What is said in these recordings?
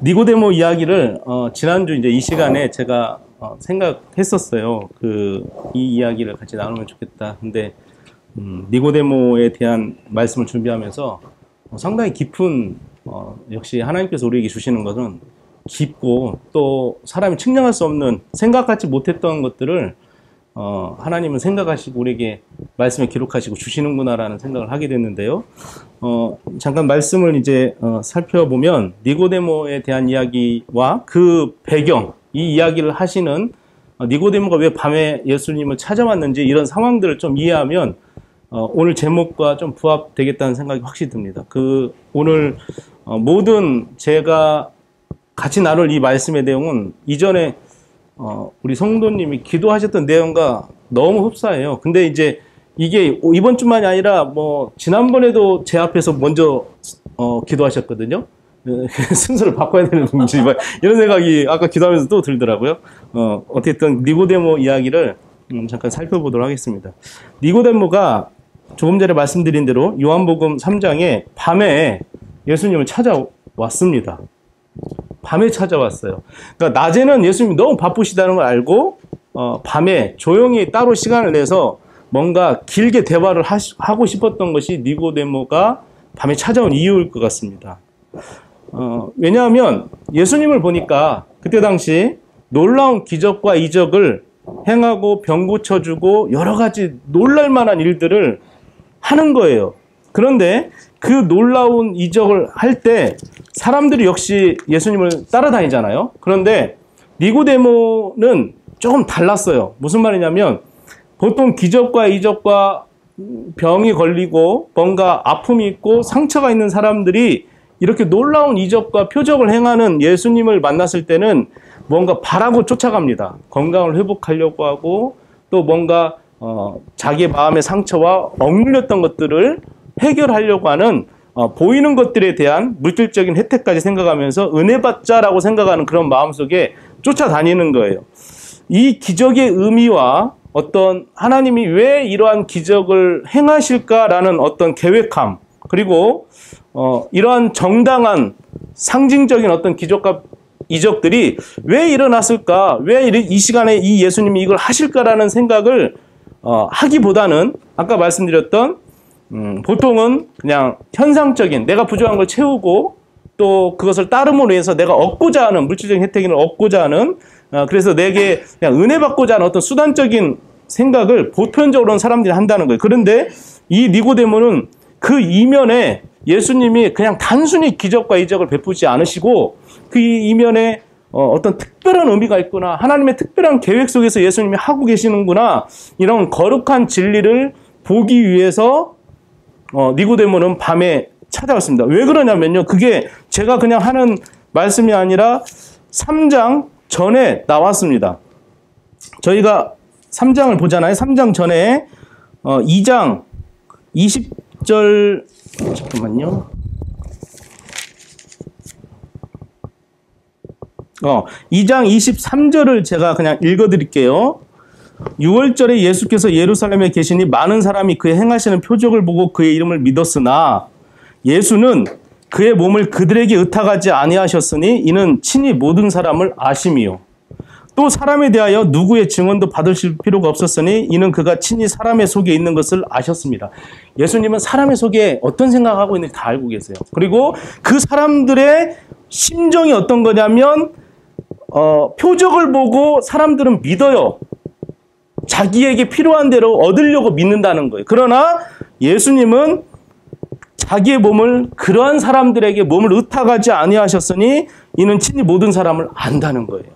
니고데모 이야기를 지난주 이제 이 시간에 제가 생각했었어요. 이 이야기를 같이 나누면 좋겠다. 근데 니고데모에 대한 말씀을 준비하면서 상당히 깊은 역시 하나님께서 우리에게 주시는 것은 깊고 또 사람이 측량할 수 없는 생각하지 못했던 것들을 하나님은 생각하시고 우리에게 말씀에 기록하시고 주시는구나라는 생각을 하게 됐는데요. 잠깐 말씀을 이제 살펴보면 니고데모에 대한 이야기와 그 배경, 이 이야기를 하시는 니고데모가 왜 밤에 예수님을 찾아왔는지 이런 상황들을 좀 이해하면 오늘 제목과 좀 부합되겠다는 생각이 확실히 듭니다. 오늘 모든 제가 같이 나눌 이 말씀의 내용은 이전에 우리 성도님이 기도하셨던 내용과 너무 흡사해요. 근데 이제 이게 이번 주만이 아니라 지난번에도 제 앞에서 먼저 기도하셨거든요. 순서를 바꿔야 되는 건지 이런 생각이 아까 기도하면서 또 들더라고요. 어쨌든 니고데모 이야기를 잠깐 살펴보도록 하겠습니다. 니고데모가 조금 전에 말씀드린 대로 요한복음 3장에 밤에 예수님을 찾아왔습니다. 밤에 찾아왔어요. 그러니까 낮에는 예수님이 너무 바쁘시다는 걸 알고 밤에 조용히 따로 시간을 내서 뭔가 길게 대화를 하고 싶었던 것이 니고데모가 밤에 찾아온 이유일 것 같습니다. 왜냐하면 예수님을 보니까 그때 당시 놀라운 기적과 이적을 행하고 병 고쳐주고 여러 가지 놀랄만한 일들을 하는 거예요. 그런데 그 놀라운 이적을 할 때 사람들이 역시 예수님을 따라다니잖아요. 그런데 니고데모는 조금 달랐어요. 무슨 말이냐면 보통 기적과 이적과 병이 걸리고 뭔가 아픔이 있고 상처가 있는 사람들이 이렇게 놀라운 이적과 표적을 행하는 예수님을 만났을 때는 뭔가 바라고 쫓아갑니다. 건강을 회복하려고 하고 또 뭔가 자기의 마음의 상처와 억눌렸던 것들을 해결하려고 하는 보이는 것들에 대한 물질적인 혜택까지 생각하면서 은혜받자라고 생각하는 그런 마음속에 쫓아다니는 거예요. 이 기적의 의미와 어떤 하나님이 왜 이러한 기적을 행하실까라는 어떤 계획함, 그리고 이러한 정당한 상징적인 어떤 기적과 이적들이 왜 일어났을까, 왜 이 시간에 이 예수님이 이걸 하실까라는 생각을 하기보다는 아까 말씀드렸던 보통은 그냥 현상적인 내가 부족한 걸 채우고 또 그것을 따름으로 해서 내가 얻고자 하는 물질적인 혜택을 얻고자 하는 그래서 내게 그냥 은혜 받고자 하는 어떤 수단적인 생각을 보편적으로는 사람들이 한다는 거예요. 그런데 이 니고데모는 그 이면에 예수님이 그냥 단순히 기적과 이적을 베푸지 않으시고 그 이면에 어떤 특별한 의미가 있구나, 하나님의 특별한 계획 속에서 예수님이 하고 계시는구나, 이런 거룩한 진리를 보기 위해서 니고데모는 밤에 찾아왔습니다. 왜 그러냐면요, 그게 제가 그냥 하는 말씀이 아니라 3장 전에 나왔습니다. 저희가 3장을 보잖아요. 3장 전에 2장 20절 잠깐만요. 2장 23절을 제가 그냥 읽어드릴게요. 6월절에 예수께서 예루살렘에 계시니 많은 사람이 그의 행하시는 표적을 보고 그의 이름을 믿었으나 예수는 그의 몸을 그들에게 의탁하지 아니하셨으니 이는 친히 모든 사람을 아심이요. 또 사람에 대하여 누구의 증언도 받으실 필요가 없었으니 이는 그가 친히 사람의 속에 있는 것을 아셨습니다. 예수님은 사람의 속에 어떤 생각하고 있는지 다 알고 계세요. 그리고 그 사람들의 심정이 어떤 거냐면 표적을 보고 사람들은 믿어요. 자기에게 필요한 대로 얻으려고 믿는다는 거예요. 그러나 예수님은 자기의 몸을 그러한 사람들에게 몸을 의탁하지 아니하셨으니 이는 친히 모든 사람을 안다는 거예요.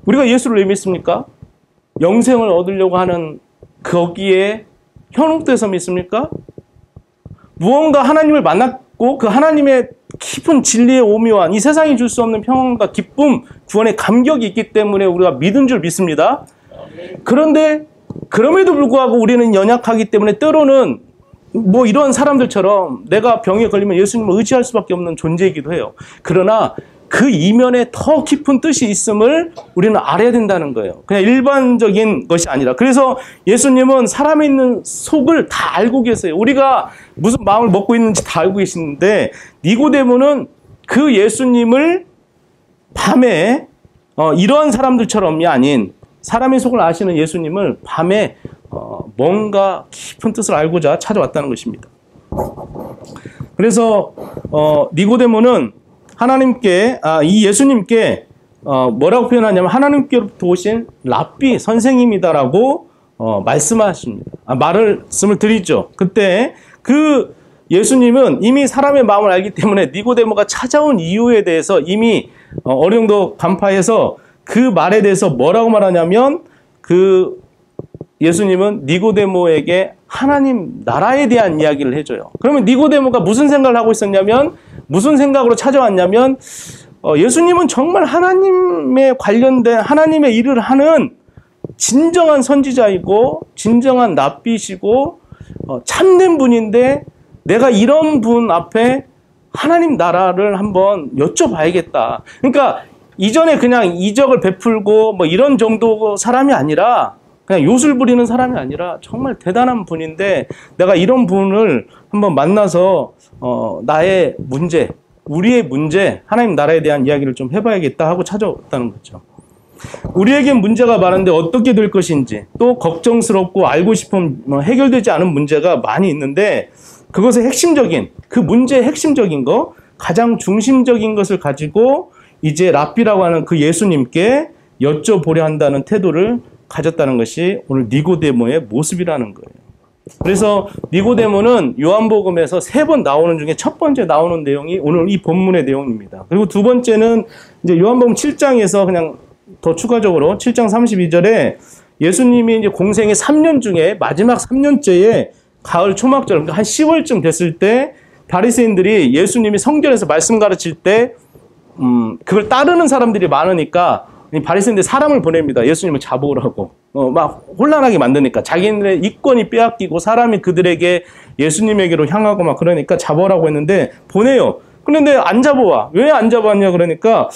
우리가 예수를 왜 믿습니까? 영생을 얻으려고 하는 거기에 현혹돼서 믿습니까? 무언가 하나님을 만났고 그 하나님의 깊은 진리의 오묘한 이 세상이 줄 수 없는 평안과 기쁨, 구원의 감격이 있기 때문에 우리가 믿은 줄 믿습니다. 그런데 그럼에도 불구하고 우리는 연약하기 때문에 때로는 이런 사람들처럼 내가 병에 걸리면 예수님을 의지할 수밖에 없는 존재이기도 해요. 그러나 그 이면에 더 깊은 뜻이 있음을 우리는 알아야 된다는 거예요. 그냥 일반적인 것이 아니라. 그래서 예수님은 사람에 있는 속을 다 알고 계세요. 우리가 무슨 마음을 먹고 있는지 다 알고 계시는데 니고데모는 그 예수님을 밤에 이러한 사람들처럼이 아닌 사람의 속을 아시는 예수님을 밤에 뭔가 깊은 뜻을 알고자 찾아왔다는 것입니다. 그래서 니고데모는 하나님께 이 예수님께 뭐라고 표현하냐면 하나님께로부터 오신 랍비 선생님이다라고 말씀하십니다. 말씀을 드리죠. 그때 그 예수님은 이미 사람의 마음을 알기 때문에 니고데모가 찾아온 이유에 대해서 이미 어느 정도 간파해서 그 말에 대해서 뭐라고 말하냐면 그 예수님은 니고데모에게 하나님 나라에 대한 이야기를 해줘요. 그러면 니고데모가 무슨 생각을 하고 있었냐면 무슨 생각으로 찾아왔냐면 예수님은 정말 하나님에 관련된 하나님의 일을 하는 진정한 선지자이고 진정한 랍비시고 참된 분인데 내가 이런 분 앞에 하나님 나라를 한번 여쭤봐야겠다. 그러니까 이전에 그냥 이적을 베풀고 뭐 이런 정도 사람이 아니라 그냥 요술 부리는 사람이 아니라 정말 대단한 분인데 내가 이런 분을 한번 만나서 나의 문제, 우리의 문제, 하나님 나라에 대한 이야기를 좀 해봐야겠다 하고 찾아왔다는 거죠. 우리에겐 문제가 많은데 어떻게 될 것인지 또 걱정스럽고 알고 싶은 해결되지 않은 문제가 많이 있는데 그것의 핵심적인 그 문제의 핵심적인 거 가장 중심적인 것을 가지고 이제 랍비라고 하는 그 예수님께 여쭤보려 한다는 태도를 가졌다는 것이 오늘 니고데모의 모습이라는 거예요. 그래서 니고데모는 요한복음에서 3번 나오는 중에 첫 번째 나오는 내용이 오늘 이 본문의 내용입니다. 그리고 두 번째는 이제 요한복음 7장에서 그냥 더 추가적으로 7장 32절에 예수님이 이제 공생의 3년 중에 마지막 3년째에 가을 초막절, 그러니까 한 10월쯤 됐을 때 바리새인들이 예수님이 성전에서 말씀 가르칠 때 그걸 따르는 사람들이 많으니까 바리새인들이 사람을 보냅니다. 예수님을 잡아오라고. 막 혼란하게 만드니까 자기네의 이권이 빼앗기고 사람이 그들에게 예수님에게로 향하고 막 그러니까 잡아오라고 했는데 보내요. 그런데 안 잡아와. 왜 안 잡아왔냐 그러니까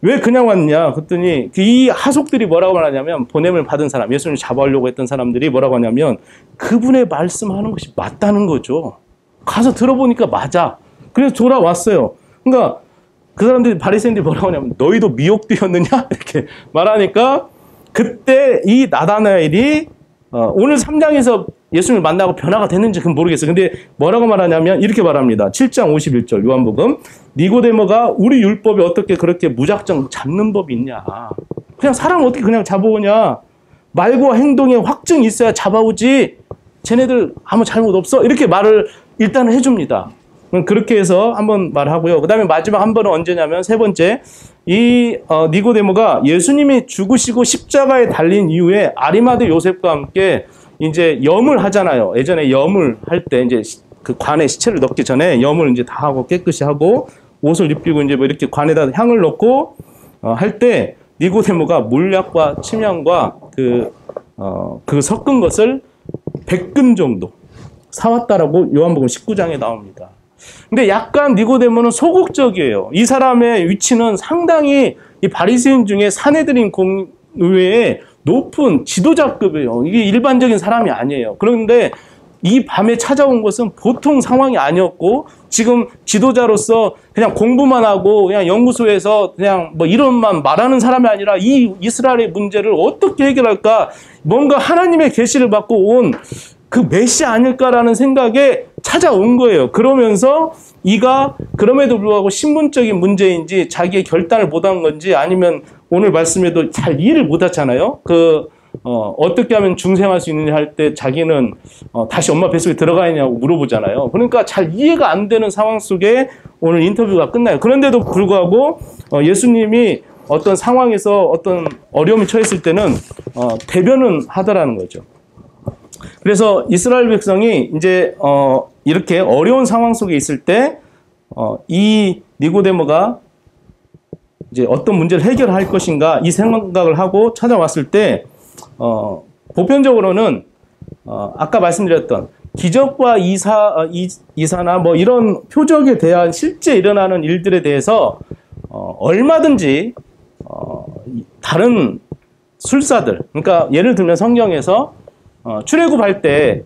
왜 그냥 왔냐 그랬더니 이 하속들이 뭐라고 말하냐면 보냄을 받은 사람, 예수님을 잡아오려고 했던 사람들이 뭐라고 하냐면 그분의 말씀하는 것이 맞다는 거죠. 가서 들어보니까 맞아. 그래서 돌아왔어요. 그러니까 그 사람들이 바리새인들이 뭐라고 하냐면 너희도 미혹되었느냐 이렇게 말하니까 그때 이 나다나엘이 오늘 3장에서 예수님을 만나고 변화가 됐는지 그건 모르겠어요. 근데 뭐라고 말하냐면 이렇게 말합니다. 7장 51절 요한복음 니고데모가 우리 율법에 어떻게 그렇게 무작정 잡는 법이 있냐. 그냥 사람 어떻게 그냥 잡아오냐. 말과 행동에 확증이 있어야 잡아오지. 쟤네들 아무 잘못 없어. 이렇게 말을 일단은 해줍니다. 그렇게 해서 한번 말하고요. 그 다음에 마지막 한 번은 언제냐면 세 번째 이 니고데모가 예수님이 죽으시고 십자가에 달린 이후에 아리마대 요셉과 함께 이제 염을 하잖아요. 예전에 염을 할 때 이제 그 관에 시체를 넣기 전에 염을 이제 다 하고 깨끗이 하고 옷을 입히고 이제 뭐 이렇게 관에다 향을 넣고 할 때 니고데모가 몰약과 침향과 그 섞은 것을 100근 정도 사왔다라고 요한복음 19장에 나옵니다. 근데 약간 니고데모는 소극적이에요. 이 사람의 위치는 상당히 이 바리새인 중에 사내들인 공의회에 높은 지도자급이에요. 이게 일반적인 사람이 아니에요. 그런데 이 밤에 찾아온 것은 보통 상황이 아니었고 지금 지도자로서 그냥 공부만 하고 그냥 연구소에서 그냥 뭐 이론만 말하는 사람이 아니라 이 이스라엘의 문제를 어떻게 해결할까 뭔가 하나님의 계시를 받고 온 그 메시아 아닐까라는 생각에 찾아온 거예요. 그러면서 이가 그럼에도 불구하고 신분적인 문제인지 자기의 결단을 못한 건지 아니면 오늘 말씀에도 잘 이해를 못하잖아요. 어떻게 하면 중생할 수 있느냐 할 때 자기는 다시 엄마 뱃속에 들어가느냐고 물어보잖아요. 그러니까 잘 이해가 안 되는 상황 속에 오늘 인터뷰가 끝나요. 그런데도 불구하고 예수님이 어떤 상황에서 어떤 어려움이 처했을 때는 대변은 하더라는 거죠. 그래서 이스라엘 백성이 이제 이렇게 어려운 상황 속에 있을 때 이 니고데모가 이제 어떤 문제를 해결할 것인가 이 생각을 하고 찾아왔을 때 보편적으로는 아까 말씀드렸던 기적과 이사나 뭐 이런 표적에 대한 실제 일어나는 일들에 대해서 얼마든지 다른 술사들, 그러니까 예를 들면 성경에서 출애굽할 때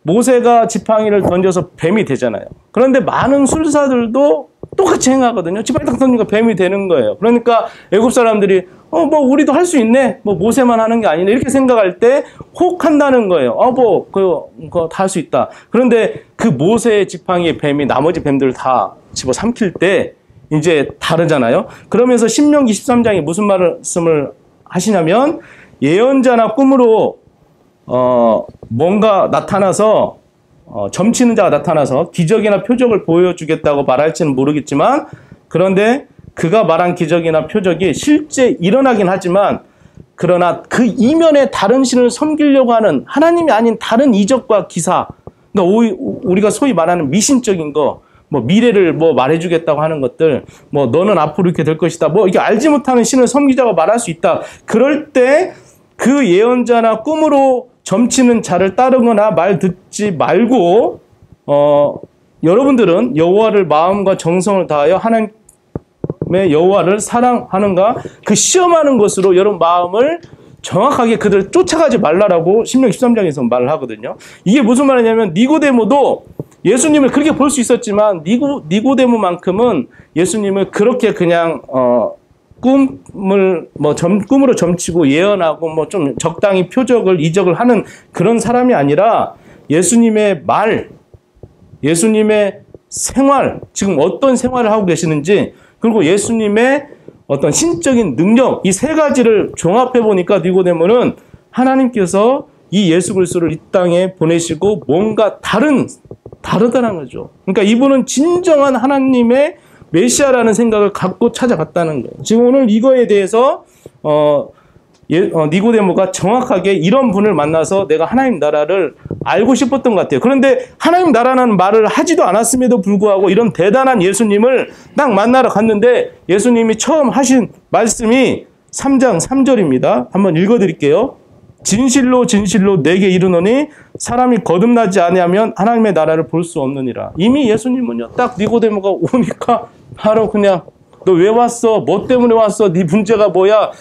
모세가 지팡이를 던져서 뱀이 되잖아요. 그런데 많은 술사들도 똑같이 행하거든요. 지발딱 던지니까 뱀이 되는 거예요. 그러니까 애굽 사람들이 뭐 우리도 할 수 있네. 뭐 모세만 하는 게 아니네. 이렇게 생각할 때 혹 한다는 거예요. 그거 다 할 수 있다. 그런데 그 모세의 지팡이의 뱀이 나머지 뱀들을 다 집어 삼킬 때 이제 다르잖아요. 그러면서 신명기 13장에 무슨 말씀을 하시냐면 예언자나 꿈으로 뭔가 나타나서 점치는 자가 나타나서 기적이나 표적을 보여주겠다고 말할지는 모르겠지만 그런데 그가 말한 기적이나 표적이 실제 일어나긴 하지만 그러나 그 이면에 다른 신을 섬기려고 하는 하나님이 아닌 다른 이적과 기사, 그러니까 우리가 소위 말하는 미신적인 거, 뭐 미래를 뭐 말해주겠다고 하는 것들, 뭐 너는 앞으로 이렇게 될 것이다, 뭐 이게 알지 못하는 신을 섬기자고 말할 수 있다. 그럴 때 그 예언자나 꿈으로 점치는 자를 따르거나 말 듣지 말고 여러분들은 여호와를 마음과 정성을 다하여 하나님의 여호와를 사랑하는가 그 시험하는 것으로 여러분 마음을 정확하게 그들을 쫓아가지 말라라고 신명 13장에서 말을 하거든요. 이게 무슨 말이냐면 니고데모도 예수님을 그렇게 볼 수 있었지만 니고데모만큼은 예수님을 그렇게 그냥 꿈으로 점치고 예언하고 뭐 좀 적당히 표적을 이적을 하는 그런 사람이 아니라 예수님의 말, 예수님의 생활, 지금 어떤 생활을 하고 계시는지, 그리고 예수님의 어떤 신적인 능력, 이 세 가지를 종합해 보니까 니고데모는 하나님께서 이 예수 그리스도를 이 땅에 보내시고 뭔가 다르다는 거죠. 그러니까 이분은 진정한 하나님의 메시아라는 생각을 갖고 찾아갔다는 거예요. 지금 오늘 이거에 대해서 니고데모가 정확하게 이런 분을 만나서 내가 하나님 나라를 알고 싶었던 것 같아요. 그런데 하나님 나라라는 말을 하지도 않았음에도 불구하고 이런 대단한 예수님을 딱 만나러 갔는데 예수님이 처음 하신 말씀이 3장 3절입니다. 한번 읽어드릴게요. 진실로 진실로 내게 이르노니 사람이 거듭나지 아니하면 하나님의 나라를 볼 수 없느니라. 이미 예수님은요, 딱 니고데모가 오니까 바로 그냥 너 왜 왔어? 뭐 때문에 왔어? 네 문제가 뭐야?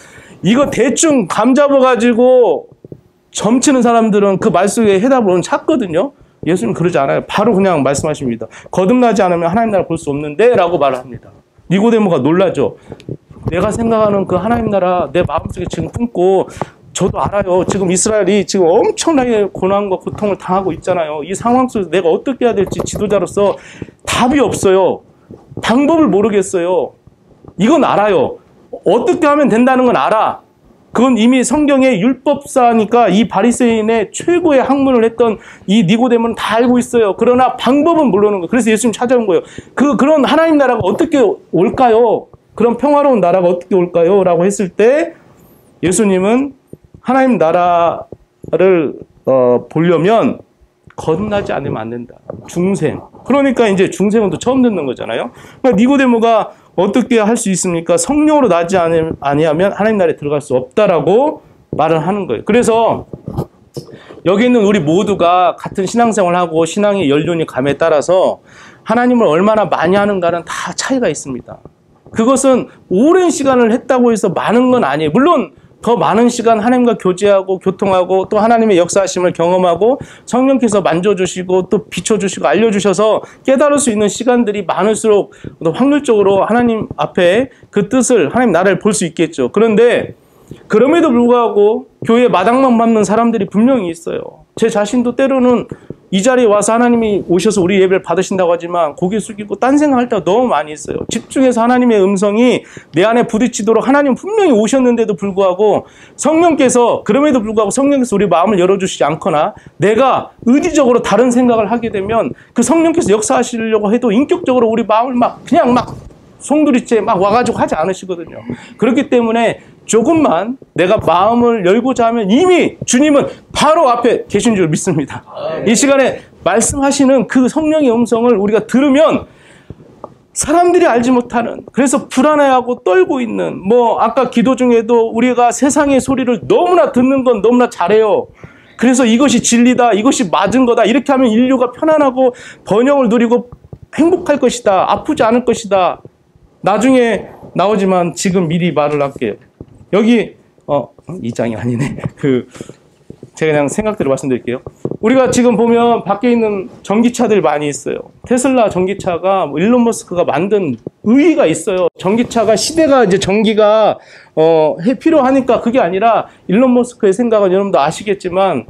이거 대충 감 잡아가지고 점치는 사람들은 그 말씀에 해답을 찾거든요. 예수님 그러지 않아요. 바로 그냥 말씀하십니다. 거듭나지 않으면 하나님 나라 볼 수 없는데 라고 말을 합니다. 니고데모가 놀라죠. 내가 생각하는 그 하나님 나라 내 마음속에 지금 품고, 저도 알아요. 지금 이스라엘이 지금 엄청나게 고난과 고통을 당하고 있잖아요. 이 상황 속에서 내가 어떻게 해야 될지 지도자로서 답이 없어요. 방법을 모르겠어요. 이건 알아요. 어떻게 하면 된다는 건 알아. 그건 이미 성경의 율법사니까 이 바리새인의 최고의 학문을 했던 이 니고데모는 다 알고 있어요. 그러나 방법은 모르는 거예요. 그래서 예수님 찾아온 거예요. 그런 하나님 나라가 어떻게 올까요? 그런 평화로운 나라가 어떻게 올까요? 라고 했을 때 예수님은 하나님 나라를 보려면 거듭나지 않으면 안 된다. 중생. 그러니까 이제 중생은 또 처음 듣는 거잖아요. 그러니까 니고데모가 어떻게 할 수 있습니까? 성령으로 나지 아니하면 하나님 나라에 들어갈 수 없다라고 말을 하는 거예요. 그래서 여기 있는 우리 모두가 같은 신앙생활을 하고 신앙의 연륜이 감에 따라서 하나님을 얼마나 많이 하는가는 다 차이가 있습니다. 그것은 오랜 시간을 했다고 해서 많은 건 아니에요. 물론 더 많은 시간 하나님과 교제하고 교통하고 또 하나님의 역사하심을 경험하고 성령께서 만져주시고 또 비춰주시고 알려주셔서 깨달을 수 있는 시간들이 많을수록 확률적으로 하나님 앞에 그 뜻을, 하나님 나라를 볼 수 있겠죠. 그런데 그럼에도 불구하고 교회 마당만 밟는 사람들이 분명히 있어요. 제 자신도 때로는 이 자리에 와서 하나님이 오셔서 우리 예배를 받으신다고 하지만 고개 숙이고 딴 생각할 때가 너무 많이 있어요. 집중해서 하나님의 음성이 내 안에 부딪히도록 하나님 분명히 오셨는데도 불구하고 성령께서, 그럼에도 불구하고 성령께서 우리 마음을 열어주시지 않거나 내가 의지적으로 다른 생각을 하게 되면 그 성령께서 역사하시려고 해도 인격적으로 우리 마음을 그냥 송두리째 와가지고 하지 않으시거든요. 그렇기 때문에 조금만 내가 마음을 열고자 하면 이미 주님은 바로 앞에 계신 줄 믿습니다. 이 시간에 말씀하시는 그 성령의 음성을 우리가 들으면 사람들이 알지 못하는, 그래서 불안해하고 떨고 있는, 아까 기도 중에도 우리가 세상의 소리를 너무나 듣는 건 너무나 잘해요. 그래서 이것이 진리다, 이것이 맞은 거다, 이렇게 하면 인류가 편안하고 번영을 누리고 행복할 것이다, 아프지 않을 것이다. 나중에 나오지만 지금 미리 말을 할게요. 여기 이 장이 아니네. 제가 그냥 생각대로 말씀드릴게요. 우리가 지금 보면 밖에 있는 전기차들 많이 있어요. 테슬라 전기차가 일론 머스크가 만든 의의가 있어요. 전기차가 시대가 이제 전기가 필요하니까 그게 아니라 일론 머스크의 생각은 여러분도 아시겠지만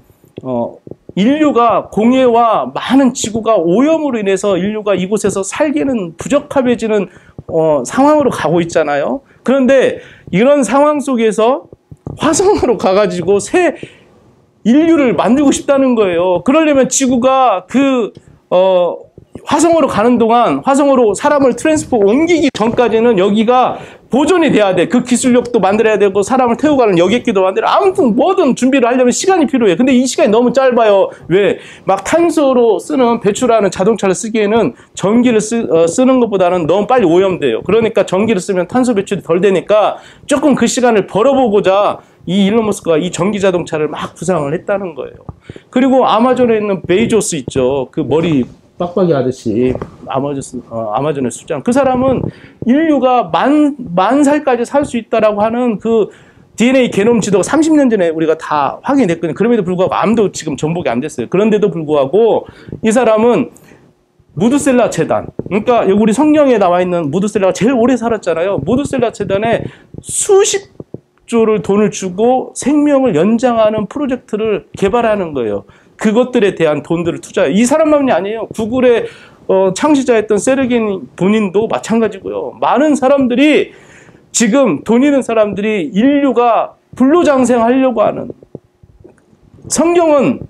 인류가 공해와 많은 지구가 오염으로 인해서 인류가 이곳에서 살기는 부적합해지는 상황으로 가고 있잖아요. 그런데 이런 상황 속에서 화성으로 가가지고 새 인류를 만들고 싶다는 거예요. 그러려면 지구가 화성으로 가는 동안 화성으로 사람을 옮기기 전까지는 여기가 보존이 돼야 돼. 그 기술력도 만들어야 되고 사람을 태우고 가는 여객기도 만들어. 아무튼 뭐든 준비를 하려면 시간이 필요해. 근데 이 시간이 너무 짧아요. 왜? 막 탄소로 쓰는 배출하는 자동차를 쓰기에는 전기를 쓰는 것보다는 너무 빨리 오염돼요. 그러니까 전기를 쓰면 탄소 배출이 덜 되니까 조금 그 시간을 벌어보고자 이 일론 머스크가 이 전기 자동차를 막 구상을 했다는 거예요. 그리고 아마존에 있는 베이조스 있죠. 그 머리 빡빡이 아저씨, 아마존의 수장. 그 사람은 인류가 만 살까지 살 수 있다라고 하는 그 DNA 게놈 지도가 30년 전에 우리가 다 확인했거든요. 그럼에도 불구하고 아무도 지금 정복이 안 됐어요. 그런데도 불구하고 이 사람은 무드셀라 재단, 그러니까 여기 우리 성경에 나와 있는 무드셀라가 제일 오래 살았잖아요. 무드셀라 재단에 수십조를 돈을 주고 생명을 연장하는 프로젝트를 개발하는 거예요. 그것들에 대한 돈들을 투자해요. 이 사람만이 아니에요. 구글의 창시자였던 세르게이 본인도 마찬가지고요. 많은 사람들이 지금 돈 있는 사람들이 인류가 불로장생하려고 하는, 성경은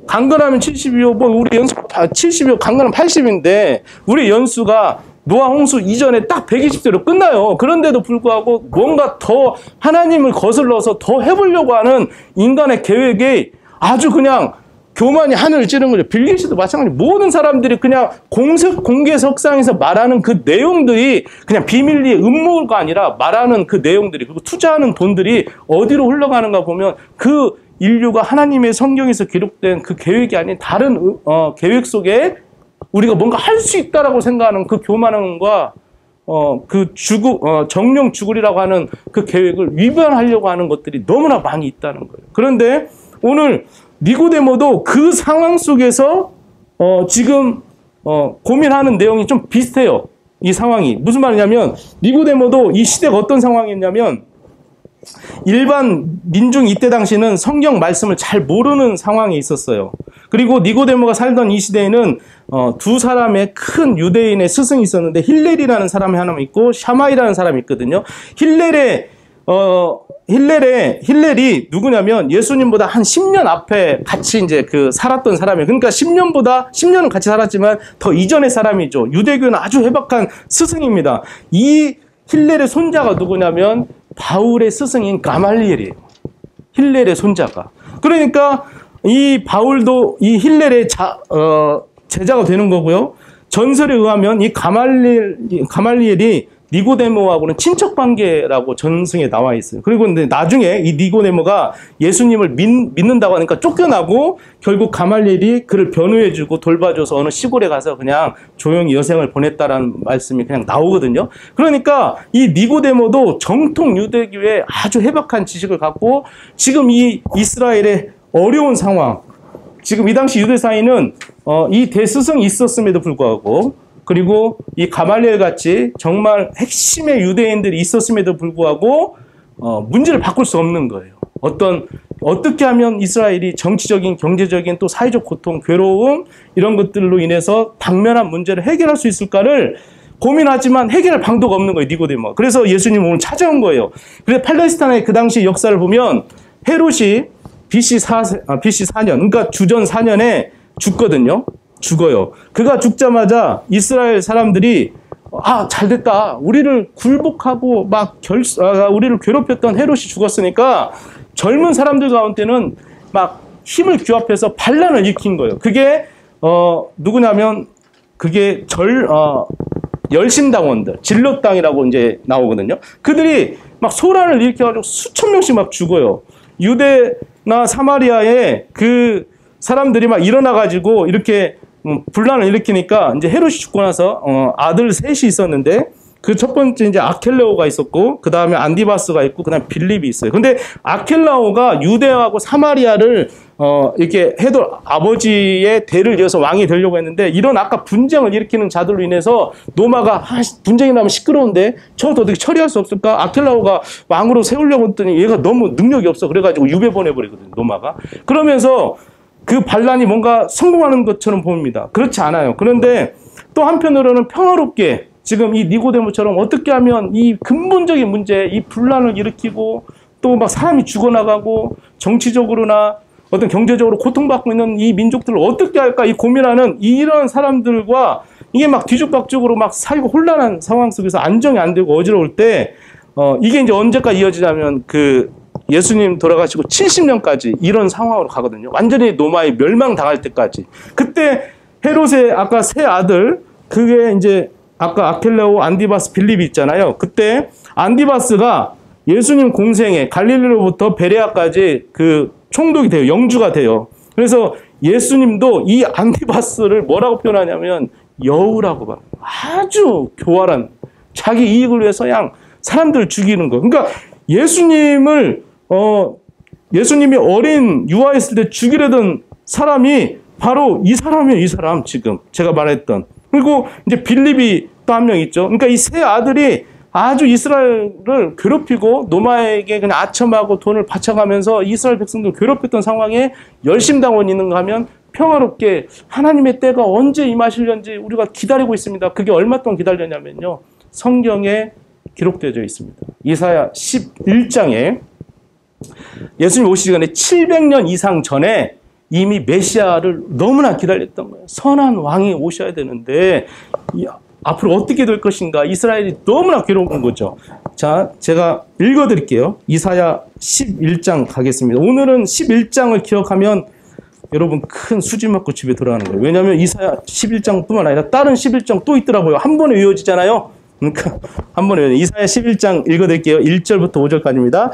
강건하면 70이요, 우리 연수 70이요, 강건하면 80인데 우리 연수가 노아 홍수 이전에 딱 120세로 끝나요. 그런데도 불구하고 뭔가 더 하나님을 거슬러서 더 해보려고 하는 인간의 계획이 아주 그냥 교만이 하늘을 찌른 거죠. 빌 게이츠도 마찬가지. 모든 사람들이 그냥 공개석상에서 말하는 그 내용들이 그냥 비밀리에 음모가 아니라 말하는 그 내용들이, 그리고 투자하는 돈들이 어디로 흘러가는가 보면 그 인류가 하나님의 성경에서 기록된 그 계획이 아닌 다른 계획 속에 우리가 뭔가 할 수 있다라고 생각하는 그 교만함과 정령 죽으리라고 하는 그 계획을 위반하려고 하는 것들이 너무나 많이 있다는 거예요. 그런데 오늘 니고데모도 그 상황 속에서 지금 고민하는 내용이 좀 비슷해요. 이 상황이 무슨 말이냐면, 니고데모도 이 시대가 어떤 상황이었냐면, 일반 민중 이때 당시는 성경 말씀을 잘 모르는 상황에 있었어요. 그리고 니고데모가 살던 이 시대에는 두 사람의 큰 유대인의 스승이 있었는데, 힐렐이라는 사람이 하나 있고 샤마이라는 사람이 있거든요. 힐렐이 누구냐면 예수님보다 한 10년 앞에 같이 이제 살았던 사람이에요. 그러니까 10년은 같이 살았지만 더 이전의 사람이죠. 유대교는 아주 해박한 스승입니다. 이 힐렐의 손자가 누구냐면 바울의 스승인 가말리엘이에요. 힐렐의 손자가. 그러니까 이 바울도 이 힐렐의 제자가 되는 거고요. 전설에 의하면 이 가말리엘이 니고데모하고는 친척 관계라고 전승에 나와 있어요. 그리고 근데 나중에 이 니고데모가 예수님을 믿는다고 하니까 쫓겨나고 결국 가말리엘이 그를 변호해주고 돌봐줘서 어느 시골에 가서 그냥 조용히 여생을 보냈다라는 말씀이 그냥 나오거든요. 그러니까 이 니고데모도 정통 유대교의 아주 해박한 지식을 갖고 지금 이 이스라엘의 어려운 상황, 지금 이 당시 유대 사회는 이 대스승이 있었음에도 불구하고, 그리고 이 가말리엘 같이 정말 핵심의 유대인들이 있었음에도 불구하고 문제를 바꿀 수 없는 거예요. 어떻게 하면 이스라엘이 정치적인, 경제적인, 또 사회적 고통, 괴로움 이런 것들로 인해서 당면한 문제를 해결할 수 있을까를 고민하지만 해결할 방도가 없는 거예요, 니고데모가. 그래서 예수님 오늘 찾아온 거예요. 그래서 팔레스타인의 그 당시 역사를 보면 헤롯이 BC 4년, 그러니까 주전 4년에 죽어요. 그가 죽자마자 이스라엘 사람들이 잘됐다. 우리를 굴복하고 우리를 괴롭혔던 헤롯이 죽었으니까 젊은 사람들 가운데는 막 힘을 규합해서 반란을 일으킨 거예요. 그게 누구냐면 그게 열심당원들, 진롯당이라고 이제 나오거든요. 그들이 막 소란을 일으켜가지고 수천 명씩 막 죽어요. 유대나 사마리아에 그 사람들이 막 일어나가지고 이렇게 분란을 일으키니까 이제 헤롯이 죽고 나서 아들 셋이 있었는데 그 첫 번째 이제 아켈라오가 있었고, 그 다음에 안디바스가 있고, 그 다음에 빌립이 있어요. 근데 아켈라오가 유대하고 사마리아를 이렇게 해도 아버지의 대를 이어서 왕이 되려고 했는데, 이런 아까 분쟁을 일으키는 자들로 인해서 노마가 분쟁이 나면 시끄러운데 저것도 어떻게 처리할 수 없을까? 아켈라오가 왕으로 세우려고 했더니 얘가 너무 능력이 없어. 그래가지고 유배 보내버리거든요, 노마가. 그러면서 그 반란이 뭔가 성공하는 것처럼 보입니다. 그렇지 않아요. 그런데 또 한편으로는 평화롭게 지금 이 니고데모처럼 어떻게 하면 이 근본적인 문제, 이 분란을 일으키고 또 막 사람이 죽어나가고 정치적으로나 어떤 경제적으로 고통받고 있는 이 민족들을 어떻게 할까 이 고민하는 이런 사람들과 이게 막 뒤죽박죽으로 막 살고 혼란한 상황 속에서 안정이 안 되고 어지러울 때 이게 이제 언제까지 이어지냐면 그 예수님 돌아가시고 70년까지 이런 상황으로 가거든요. 완전히 노마에 멸망당할 때까지. 그때 헤롯의 아까 세 아들, 그게 이제 아까 아켈라오, 안디바스, 빌립이 있잖아요. 그때 안디바스가 예수님 공생에 갈릴리로부터 베레아까지 그 총독이 돼요. 영주가 돼요. 그래서 예수님도 이 안디바스를 뭐라고 표현하냐면 여우라고 봐. 아주 교활한 자기 이익을 위해서 그냥 사람들을 죽이는 거. 그러니까 예수님을 예수님이 어린 유아했을 때 죽이려던 사람이 바로 이 사람이에요. 이 사람 지금 제가 말했던. 그리고 이제 빌립이 또 한 명 있죠. 그러니까 이 세 아들이 아주 이스라엘을 괴롭히고 노마에게 그냥 아첨하고 돈을 바쳐가면서 이스라엘 백성들 괴롭혔던 상황에 열심당원 있는가 하면 평화롭게 하나님의 때가 언제 임하실는지 우리가 기다리고 있습니다. 그게 얼마 동안 기다렸냐면요. 성경에 기록되어 있습니다. 이사야 11장에 예수님 오시기 전에 700년 이상 전에 이미 메시아를 너무나 기다렸던 거예요. 선한 왕이 오셔야 되는데 앞으로 어떻게 될 것인가. 이스라엘이 너무나 괴로운 거죠. 자, 제가 읽어드릴게요. 이사야 11장 가겠습니다. 오늘은 11장을 기억하면 여러분 큰 수지 맞고 집에 돌아가는 거예요. 왜냐하면 이사야 11장뿐만 아니라 다른 11장 또 있더라고요. 한 번에 외워지잖아요. 그러니까 한 번에 외워요. 이사야 11장 읽어드릴게요. 1절부터 5절까지입니다.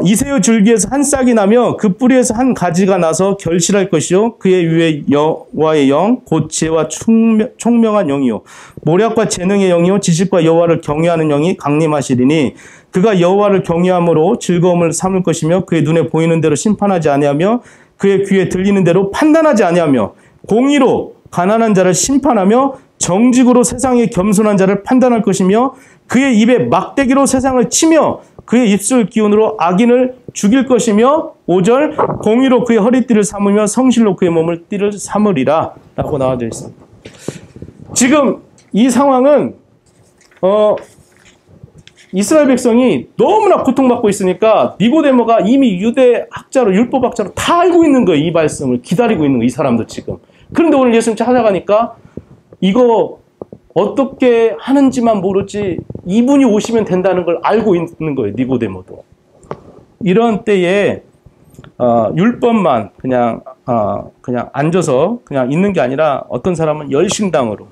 이새의 줄기에서 한 싹이 나며 그 뿌리에서 한 가지가 나서 결실할 것이요 그의 위에 여호와의 영 곧 지혜와 총명한 영이요 모략과 재능의 영이요 지식과 여호와를 경외하는 영이 강림하시리니 그가 여호와를 경외함으로 즐거움을 삼을 것이며 그의 눈에 보이는 대로 심판하지 아니하며 그의 귀에 들리는 대로 판단하지 아니하며 공의로 가난한 자를 심판하며 정직으로 세상의 겸손한 자를 판단할 것이며 그의 입에 막대기로 세상을 치며 그의 입술 기운으로 악인을 죽일 것이며 5절 공의로 그의 허리띠를 삼으며 성실로 그의 몸을 띠를 삼으리라 라고 나와져 있습니다. 지금 이 상황은 이스라엘 백성이 너무나 고통받고 있으니까 니고데모가 이미 유대 학자로 율법학자로 다 알고 있는 거예요. 이 말씀을 기다리고 있는 거예요. 이 사람도 지금. 그런데 오늘 예수님 찾아가니까 이거 어떻게 하는지만 모르지 이분이 오시면 된다는 걸 알고 있는 거예요. 니고데모도. 이런 때에 율법만 그냥 앉아서 그냥 있는 게 아니라 어떤 사람은 열심당으로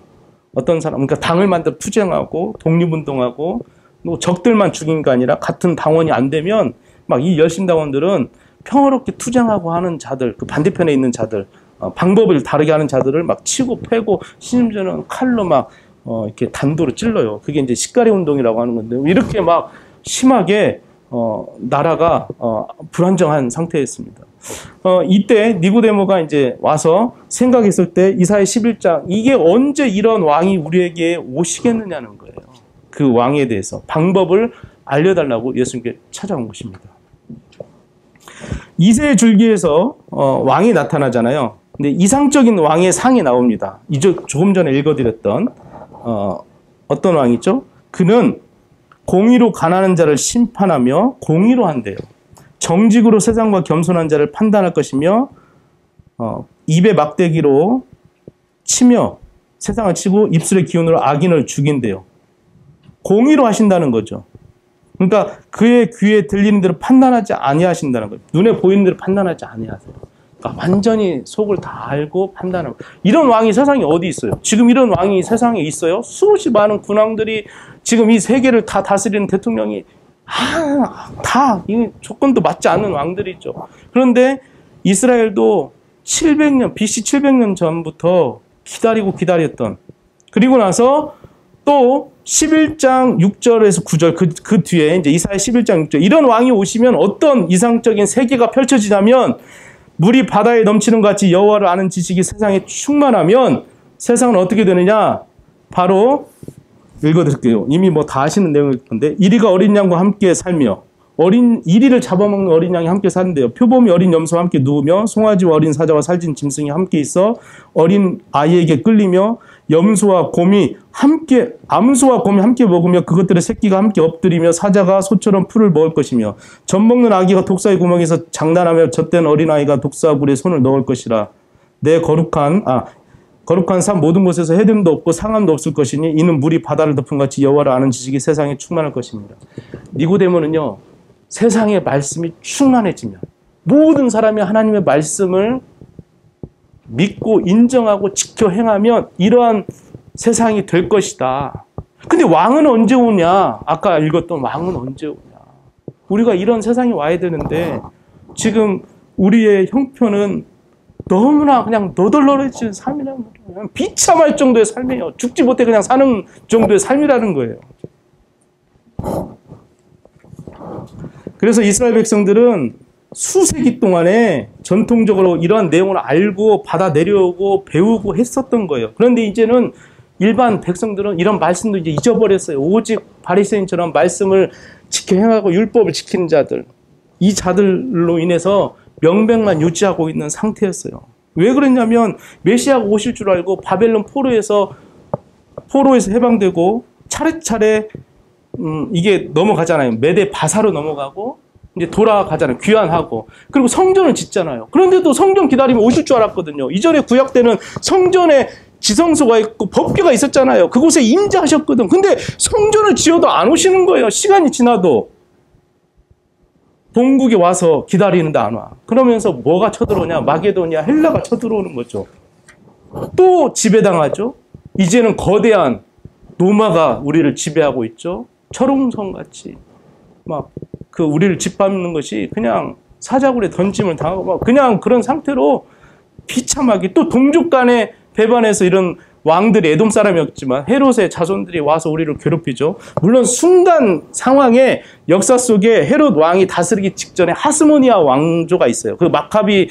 어떤 사람 그러니까 당을 만들어 투쟁하고 독립운동하고 뭐 적들만 죽인 게 아니라 같은 당원이 안 되면 막 이 열심당원들은 평화롭게 투쟁하고 하는 자들 그 반대편에 있는 자들 방법을 다르게 하는 자들을 막 치고 패고 심지어는 칼로 막 이렇게 단도로 찔러요. 그게 이제 식가리 운동이라고 하는 건데 이렇게 막 심하게 나라가 불안정한 상태였습니다. 이때 니고데모가 이제 와서 생각했을 때 이사야 11장 이게 언제 이런 왕이 우리에게 오시겠느냐는 거예요. 그 왕에 대해서 방법을 알려달라고 예수님께 찾아온 것입니다. 이새의 줄기에서 왕이 나타나잖아요. 근데 이상적인 왕의 상이 나옵니다. 이제 조금 전에 읽어드렸던 어떤 왕이죠? 그는 공의로 가난한 자를 심판하며 공의로 한대요. 정직으로 세상과 겸손한 자를 판단할 것이며 입에 막대기로 치며 세상을 치고 입술의 기운으로 악인을 죽인대요. 공의로 하신다는 거죠. 그러니까 그의 귀에 들리는 대로 판단하지 아니하신다는 거예요. 눈에 보이는 대로 판단하지 아니하세요. 그러니까 완전히 속을 다 알고 판단하고. 이런 왕이 세상에 어디 있어요? 지금 이런 왕이 세상에 있어요? 수없이 많은 군왕들이 지금 이 세계를 다 다스리는 대통령이 다 이 조건도 맞지 않는 왕들이죠. 그런데 이스라엘도 700년, BC 700년 전부터 기다리고 기다렸던 그리고 나서 또 11장 6절에서 9절 그 뒤에 이제 이사야 11장 6절 이런 왕이 오시면 어떤 이상적인 세계가 펼쳐지냐면 물이 바다에 넘치는 것 같이 여호와를 아는 지식이 세상에 충만하면 세상은 어떻게 되느냐? 바로 읽어드릴게요. 이미 뭐 다 아시는 내용일 건데 이리가 어린 양과 함께 살며 이리를 잡아먹는 어린 양이 함께 사는데요. 표범이 어린 염소와 함께 누우며 송아지와 어린 사자와 살찐 짐승이 함께 있어 어린 아이에게 끌리며 암소와 곰이 함께 먹으며 그것들의 새끼가 함께 엎드리며 사자가 소처럼 풀을 먹을 것이며 젖 먹는 아기가 독사의 구멍에서 장난하며 젖된 어린아이가 독사굴에 손을 넣을 것이라. 내 거룩한 산 모든 곳에서 해됨도 없고 상함도 없을 것이니 이는 물이 바다를 덮은 같이 여호와를 아는 지식이 세상에 충만할 것입니다. 니고데모는요, 세상의 말씀이 충만해지면 모든 사람이 하나님의 말씀을 믿고 인정하고 지켜 행하면 이러한 세상이 될 것이다. 근데 왕은 언제 오냐? 아까 읽었던 왕은 언제 오냐? 우리가 이런 세상이 와야 되는데 지금 우리의 형편은 너무나 그냥 너덜너덜해진 삶이라는 거예요. 그냥 비참할 정도의 삶이에요. 죽지 못해 그냥 사는 정도의 삶이라는 거예요. 그래서 이스라엘 백성들은 수세기 동안에 전통적으로 이러한 내용을 알고 받아 내려오고 배우고 했었던 거예요. 그런데 이제는 일반 백성들은 이런 말씀도 이제 잊어버렸어요. 오직 바리새인처럼 말씀을 지켜 행하고 율법을 지키는 자들, 이 자들로 인해서 명백만 유지하고 있는 상태였어요. 왜 그랬냐면 메시아가 오실 줄 알고 바벨론 포로에서 해방되고 차례차례 이게 넘어가잖아요. 메대 바사로 넘어가고 이제 돌아가잖아요. 귀환하고. 그리고 성전을 짓잖아요. 그런데도 성전 기다리면 오실 줄 알았거든요. 이전에 구약 때는 성전에 지성소가 있고 법궤가 있었잖아요. 그곳에 임재하셨거든. 근데 성전을 지어도 안 오시는 거예요. 시간이 지나도. 본국에 와서 기다리는데 안 와. 그러면서 뭐가 쳐들어오냐? 마게도냐, 헬라가 쳐들어오는 거죠. 또 지배당하죠. 이제는 거대한 로마가 우리를 지배하고 있죠. 철옹성같이 막 우리를 짓밟는 것이 그냥 사자굴에 던짐을 당하고 막 그냥 그런 상태로 비참하게 또 동족 간에 배반해서 이런 왕들이 에돔 사람이었지만 헤롯의 자손들이 와서 우리를 괴롭히죠. 물론 순간 상황에 역사 속에 헤롯 왕이 다스리기 직전에 하스모니아 왕조가 있어요. 그 마카비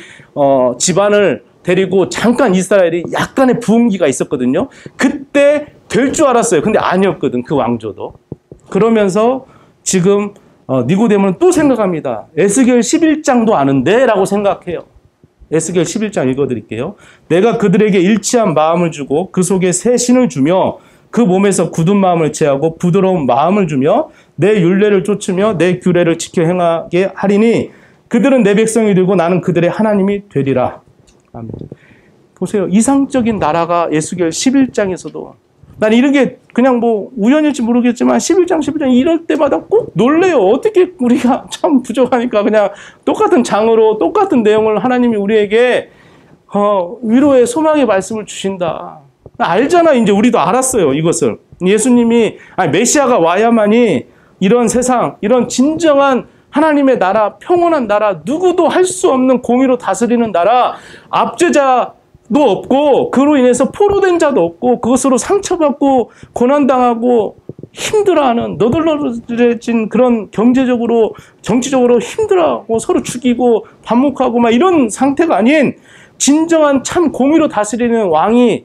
집안을 데리고 잠깐 이스라엘이 약간의 부흥기가 있었거든요. 그때 될 줄 알았어요. 근데 아니었거든, 그 왕조도. 그러면서 지금 니고데모는 또 생각합니다. 에스겔 11장도 아는데 라고 생각해요. 에스겔 11장 읽어드릴게요. 내가 그들에게 일치한 마음을 주고 그 속에 새 신을 주며 그 몸에서 굳은 마음을 제하고 부드러운 마음을 주며 내 율례를 쫓으며 내 규례를 지켜 행하게 하리니 그들은 내 백성이 되고 나는 그들의 하나님이 되리라. 아멘. 보세요. 이상적인 나라가 에스겔 11장에서도 난 이런 게 그냥 뭐 우연일지 모르겠지만 11장 이럴 때마다 꼭 놀래요. 어떻게 우리가 참 부족하니까 그냥 똑같은 장으로 똑같은 내용을 하나님이 우리에게 위로의 소망의 말씀을 주신다. 알잖아. 이제 우리도 알았어요. 이것을. 예수님이 메시아가 와야만이 이런 세상, 이런 진정한 하나님의 나라, 평온한 나라, 누구도 할 수 없는 공의로 다스리는 나라, 압제자 도 없고 그로 인해서 포로된 자도 없고 그것으로 상처받고 고난당하고 힘들어하는 너덜너덜해진 그런 경제적으로 정치적으로 힘들어하고 서로 죽이고 반목하고 막 이런 상태가 아닌 진정한 참 공의로 다스리는 왕이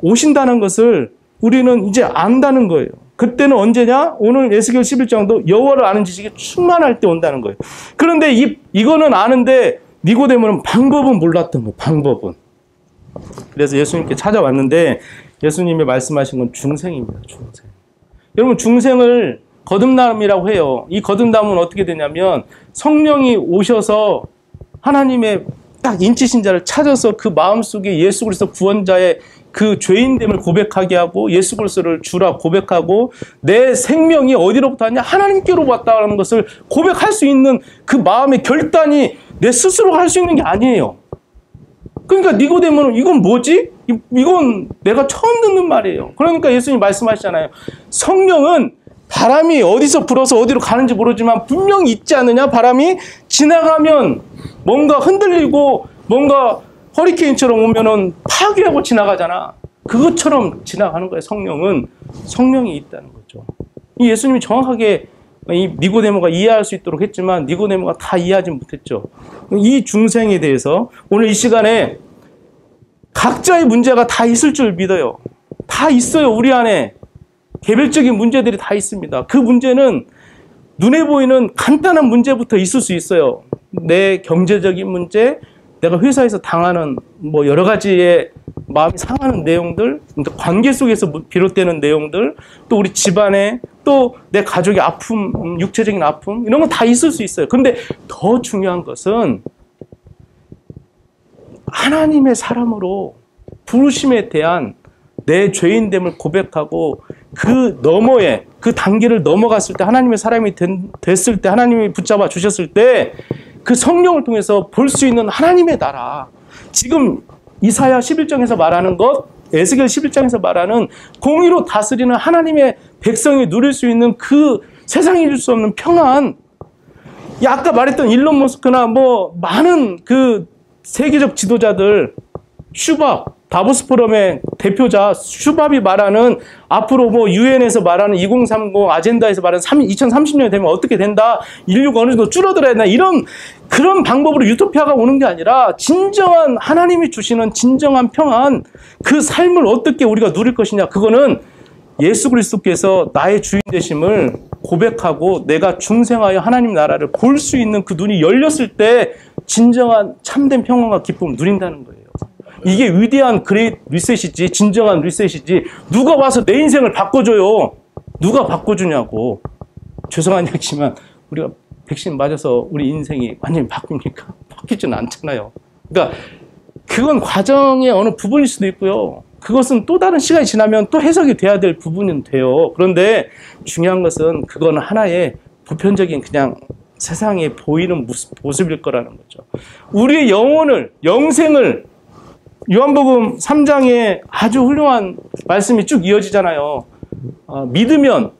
오신다는 것을 우리는 이제 안다는 거예요. 그때는 언제냐? 오늘 에스겔 11장도 여호와를 아는 지식이 충만할 때 온다는 거예요. 그런데 이거는 아는데 니고데모는 방법은 몰랐던 거예요. 방법은. 그래서 예수님께 찾아왔는데 예수님이 말씀하신 건 중생입니다. 중생. 여러분 중생을 거듭남이라고 해요. 이 거듭남은 어떻게 되냐면 성령이 오셔서 하나님의 딱 인치신 자를 찾아서 그 마음속에 예수 그리스도 구원자의 그 죄인됨을 고백하게 하고 예수 그리스도를 주라 고백하고 내 생명이 어디로부터 왔냐? 하나님께로 왔다는 것을 고백할 수 있는 그 마음의 결단이 내 스스로가 할 수 있는 게 아니에요. 그러니까 니고데모는 이건 뭐지? 이건 내가 처음 듣는 말이에요. 그러니까 예수님이 말씀하시잖아요. 성령은 바람이 어디서 불어서 어디로 가는지 모르지만 분명히 있지 않느냐? 바람이 지나가면 뭔가 흔들리고 뭔가 허리케인처럼 오면은 파괴하고 지나가잖아. 그것처럼 지나가는 거예요. 성령이 있다는 거죠. 거죠. 이 예수님이 정확하게 이 니고데모가 이해할 수 있도록 했지만 니고데모가 다 이해하지 못했죠. 이 중생에 대해서 오늘 이 시간에 각자의 문제가 다 있을 줄 믿어요. 다 있어요. 우리 안에 개별적인 문제들이 다 있습니다. 그 문제는 눈에 보이는 간단한 문제부터 있을 수 있어요. 내 경제적인 문제, 내가 회사에서 당하는 뭐 여러 가지의 마음이 상하는 내용들, 관계 속에서 비롯되는 내용들, 또 우리 집안에, 또 내 가족의 아픔, 육체적인 아픔, 이런 건 다 있을 수 있어요. 근데 더 중요한 것은 하나님의 사람으로 부르심에 대한 내 죄인됨을 고백하고 그 너머에, 그 단계를 넘어갔을 때, 하나님의 사람이 됐을 때, 하나님이 붙잡아 주셨을 때 그 성령을 통해서 볼 수 있는 하나님의 나라, 지금 이사야 11장에서 말하는 것, 에스겔 11장에서 말하는 공의로 다스리는 하나님의 백성이 누릴 수 있는 그 세상이 줄 수 없는 평안, 아까 말했던 일론 머스크나 뭐 많은 그 세계적 지도자들, 슈밥, 다보스 포럼의 대표자 슈밥이 말하는 앞으로 뭐 유엔에서 말하는 2030 아젠다에서 말하는 2030년이 되면 어떻게 된다, 인류가 어느 정도 줄어들어야 된다, 이런 그런 방법으로 유토피아가 오는 게 아니라 진정한 하나님이 주시는 진정한 평안, 그 삶을 어떻게 우리가 누릴 것이냐, 그거는 예수 그리스도께서 나의 주인 되심을 고백하고 내가 중생하여 하나님 나라를 볼 수 있는 그 눈이 열렸을 때 진정한 참된 평안과 기쁨을 누린다는 거예요. 이게 위대한 그레이트 리셋이지, 진정한 리셋이지, 누가 와서 내 인생을 바꿔줘요. 누가 바꿔주냐고. 죄송한 얘기지만 우리가 백신 맞아서 우리 인생이 완전히 바뀝니까? 바뀌지는 않잖아요. 그러니까 그건 과정의 어느 부분일 수도 있고요. 그것은 또 다른 시간이 지나면 또 해석이 돼야 될 부분은 돼요. 그런데 중요한 것은 그건 하나의 보편적인 그냥 세상에 보이는 모습일 거라는 거죠. 우리의 영혼을, 영생을, 요한복음 3장에 아주 훌륭한 말씀이 쭉 이어지잖아요. 믿으면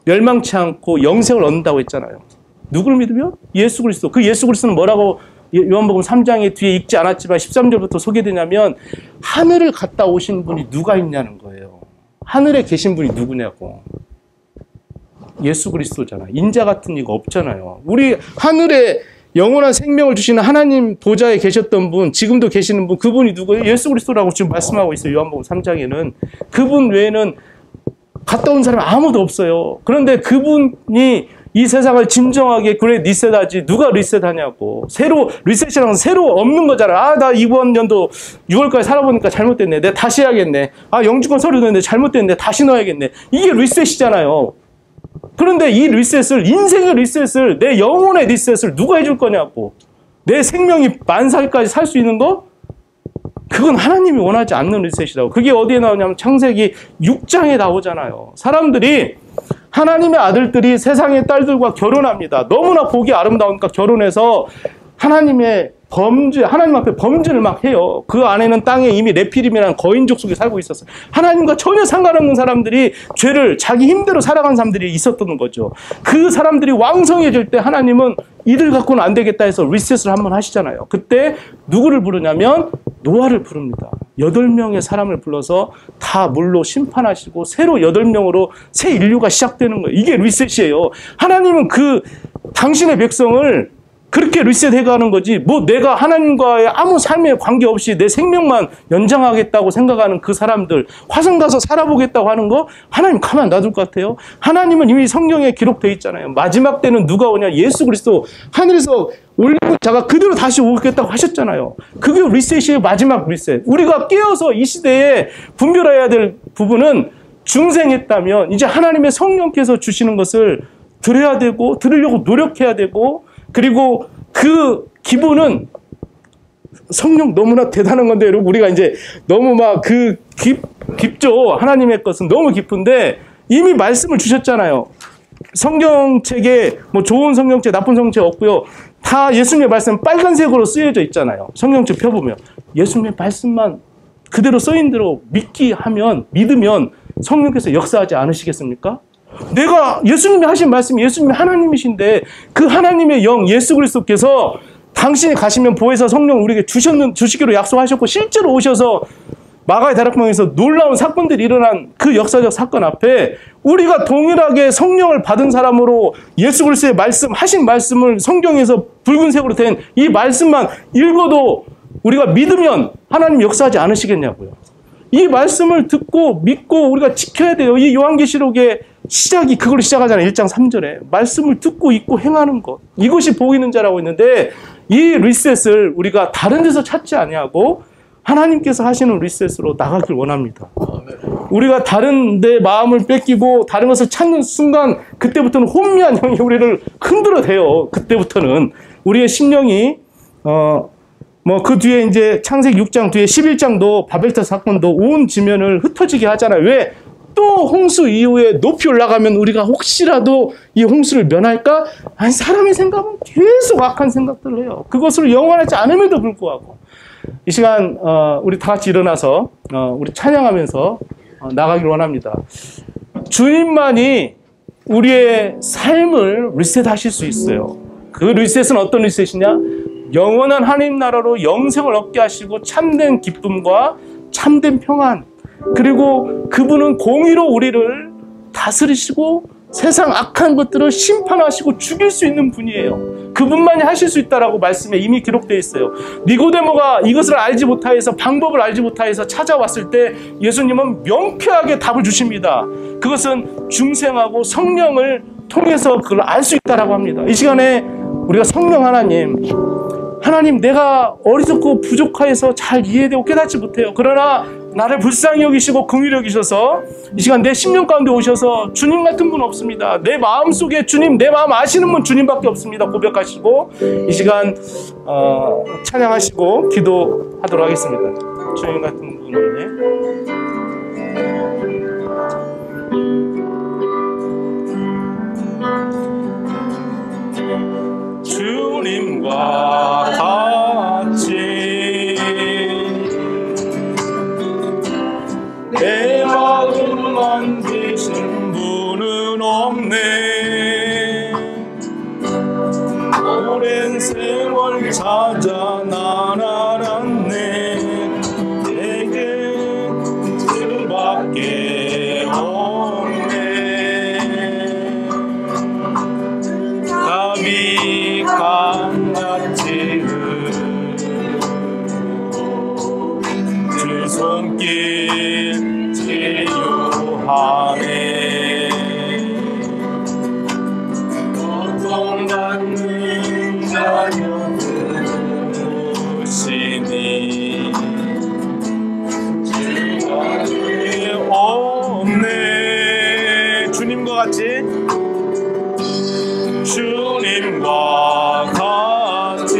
멸망치 않고 영생을 얻는다고 했잖아요. 누구를 믿으면? 예수 그리스도. 그 예수 그리스도는 뭐라고 요한복음 3장에 뒤에 읽지 않았지만 13절부터 소개되냐면 하늘을 갔다 오신 분이 누가 있냐는 거예요. 하늘에 계신 분이 누구냐고. 예수 그리스도잖아. 인자 같은 이가 없잖아요. 우리 하늘에 영원한 생명을 주시는 하나님 보좌에 계셨던 분, 지금도 계시는 분, 그분이 누구예요? 예수 그리스도라고 지금 말씀하고 있어요. 요한복음 3장에는. 그분 외에는 갔다 온 사람이 아무도 없어요. 그런데 그분이 이 세상을 진정하게 그래 리셋하지, 누가 리셋하냐고. 새로 리셋이라는 건 새로 없는 거잖아. 나 이번 연도 6월까지 살아보니까 잘못됐네, 내가 다시 해야겠네. 영주권 서류 넣었는데 잘못됐네, 다시 넣어야겠네. 이게 리셋이잖아요. 그런데 이 리셋을, 인생의 리셋을, 내 영혼의 리셋을 누가 해줄 거냐고. 내 생명이 만살까지 살 수 있는 거? 그건 하나님이 원하지 않는 리셋이라고. 그게 어디에 나오냐면 창세기 6장에 나오잖아요. 사람들이, 하나님의 아들들이 세상의 딸들과 결혼합니다. 너무나 보기 아름다우니까 결혼해서 하나님의 범죄, 하나님 앞에 범죄를 막 해요. 그 안에는 땅에 이미 레피림이라는 거인족 속에 살고 있었어요. 하나님과 전혀 상관없는 사람들이 죄를 자기 힘대로 살아간 사람들이 있었던 거죠. 그 사람들이 왕성해질 때 하나님은 이들 갖고는 안 되겠다 해서 리셋을 한번 하시잖아요. 그때 누구를 부르냐면 노아를 부릅니다. 8명의 사람을 불러서 다 물로 심판하시고 새로 8명으로 새 인류가 시작되는 거예요. 이게 리셋이에요. 하나님은 그 당신의 백성을 그렇게 리셋해가는 거지, 뭐 내가 하나님과의 아무 삶에 관계없이 내 생명만 연장하겠다고 생각하는 그 사람들, 화성 가서 살아보겠다고 하는 거 하나님 가만 놔둘 것 같아요? 하나님은 이미 성경에 기록되어 있잖아요. 마지막 때는 누가 오냐? 예수 그리스도 하늘에서 올리는 자가 그대로 다시 오겠다고 하셨잖아요. 그게 리셋이에요. 마지막 리셋. 우리가 깨어서 이 시대에 분별해야 될 부분은, 중생했다면 이제 하나님의 성령께서 주시는 것을 들어야 되고, 들으려고 노력해야 되고, 그리고 그 기분은 성령 너무나 대단한 건데, 여러분, 우리가 이제 너무 막 깊죠. 하나님의 것은 너무 깊은데 이미 말씀을 주셨잖아요. 성경책에 뭐 좋은 성경책, 나쁜 성경책 없고요. 다 예수님의 말씀 빨간색으로 쓰여져 있잖아요. 성경책 펴보면 예수님의 말씀만 그대로 써인 대로 믿으면 성령께서 역사하지 않으시겠습니까? 내가 예수님이 하신 말씀이 예수님이 하나님이신데 그 하나님의 영 예수 그리스도께서 당신이 가시면 보혜사 성령 우리에게 주시기로 약속하셨고 실제로 오셔서 마가의 다락방에서 놀라운 사건들이 일어난 그 역사적 사건 앞에 우리가 동일하게 성령을 받은 사람으로 예수 그리스도의 하신 말씀을 성경에서 붉은색으로 된 이 말씀만 읽어도 우리가 믿으면 하나님 역사하지 않으시겠냐고요. 이 말씀을 듣고 믿고 우리가 지켜야 돼요. 이 요한계시록의 시작이 그걸로 시작하잖아요. 1장 3절에. 말씀을 듣고 읽고 행하는 것. 이것이 복 있는 자라고 했는데 이 리셋을 우리가 다른 데서 찾지 아니하고 하나님께서 하시는 리셋으로 나가길 원합니다. 우리가 다른 데 마음을 뺏기고 다른 것을 찾는 순간 그때부터는 혼미한 영이 우리를 흔들어대요. 그때부터는 우리의 심령이 그 뒤에 이제 창세기 6장 뒤에 11장도 바벨탑 사건도 온 지면을 흩어지게 하잖아요. 왜? 또 홍수 이후에 높이 올라가면 우리가 혹시라도 이 홍수를 면할까? 아니, 사람의 생각은 계속 악한 생각들을 해요. 그것으로 영원하지 않음에도 불구하고 이 시간 우리 다 같이 일어나서 우리 찬양하면서 나가길 원합니다. 주님만이 우리의 삶을 리셋하실 수 있어요. 그 리셋은 어떤 리셋이냐? 영원한 하나님 나라로 영생을 얻게 하시고 참된 기쁨과 참된 평안, 그리고 그분은 공의로 우리를 다스리시고 세상 악한 것들을 심판하시고 죽일 수 있는 분이에요. 그분만이 하실 수 있다라고 말씀에 이미 기록되어 있어요. 니고데모가 이것을 알지 못하여서 방법을 알지 못하여서 찾아왔을 때 예수님은 명쾌하게 답을 주십니다. 그것은 중생하고 성령을 통해서 그걸 알 수 있다라고 합니다. 이 시간에 우리가 성령 하나님 내가 어리석고 부족하여서 잘 이해되고 깨닫지 못해요. 그러나 나를 불쌍히 여기시고 긍휼히 여기셔서 이 시간 내 심령 가운데 오셔서 주님 같은 분 없습니다. 내 마음속에 주님, 내 마음 아시는 분 주님밖에 없습니다. 고백하시고 이 시간 찬양하시고 기도하도록 하겠습니다. 주님 같은 분 없네. 주님과 같이 내 마음 만드신 분은 없네. 오랜 세월 찾아 난 알았네. 내게 주밖에 없네. 답이 강같이 주 손길 치유하네. 고통받는 자녀 부르시니 주가 없네. 주님과 같이 주님과 같이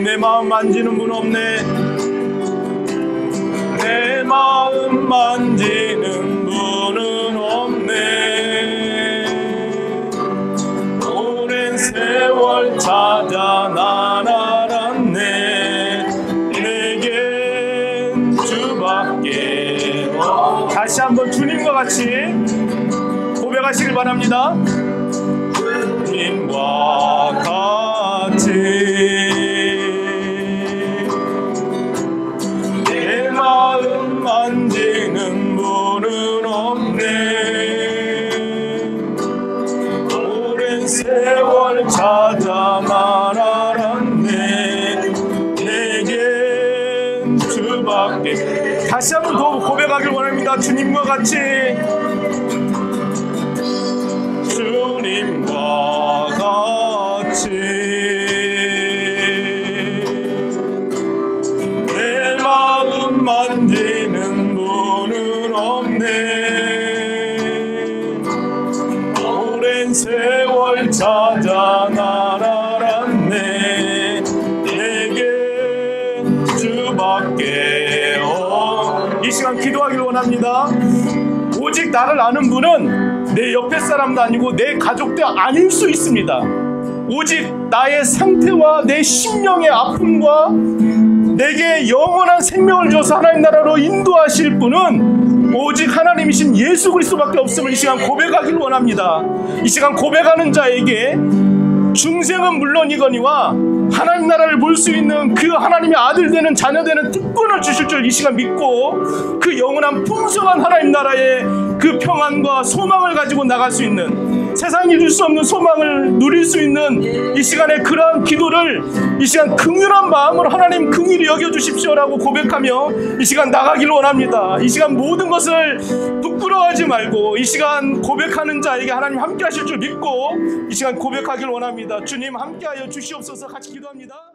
내 마음 만지는 분 없네. 내 마음 만지는 분은 없네. 오랜 세월 찾아 난 알았네. 내겐 주밖에 없네. 다시 한번 주님과 같이 고백하시길 바랍니다. 주님과 같이 내 마음 만지는 분은 없네. 오랜 세월 찾아 난 알았네. 내겐 주밖에. 다시 한번 더 고백하길 원합니다. 주님과 같이 주님과 같이 내 마음 만지는 분은 없네. 오랜 세월 찾아 난 알았네. 내게 주밖에 없네. 이 시간 기도하길 원합니다. 오직 나를 아는 분은 내 옆에 사람도 아니고 내 가족도 아닐 수 있습니다. 오직 나의 상태와 내 심령의 아픔과 내게 영원한 생명을 줘서 하나님 나라로 인도하실 분은 오직 하나님이신 예수 그리스도밖에 없음을 이 시간 고백하길 원합니다. 이 시간 고백하는 자에게 중생은 물론이거니와 하나님 나라를 볼 수 있는 그 하나님의 아들 되는 자녀 되는 특권을 주실 줄 이 시간 믿고 그 영원한 풍성한 하나님 나라의 그 평안과 소망을 가지고 나갈 수 있는, 세상이 줄 수 없는 소망을 누릴 수 있는 이 시간에 그러한 기도를 이 시간 긍휼한 마음으로 하나님 긍휼히 여겨주십시오라고 고백하며 이 시간 나가길 원합니다. 이 시간 모든 것을 부끄러워하지 말고 이 시간 고백하는 자에게 하나님 함께 하실 줄 믿고 이 시간 고백하길 원합니다. 주님 함께하여 주시옵소서. 같이 기도합니다.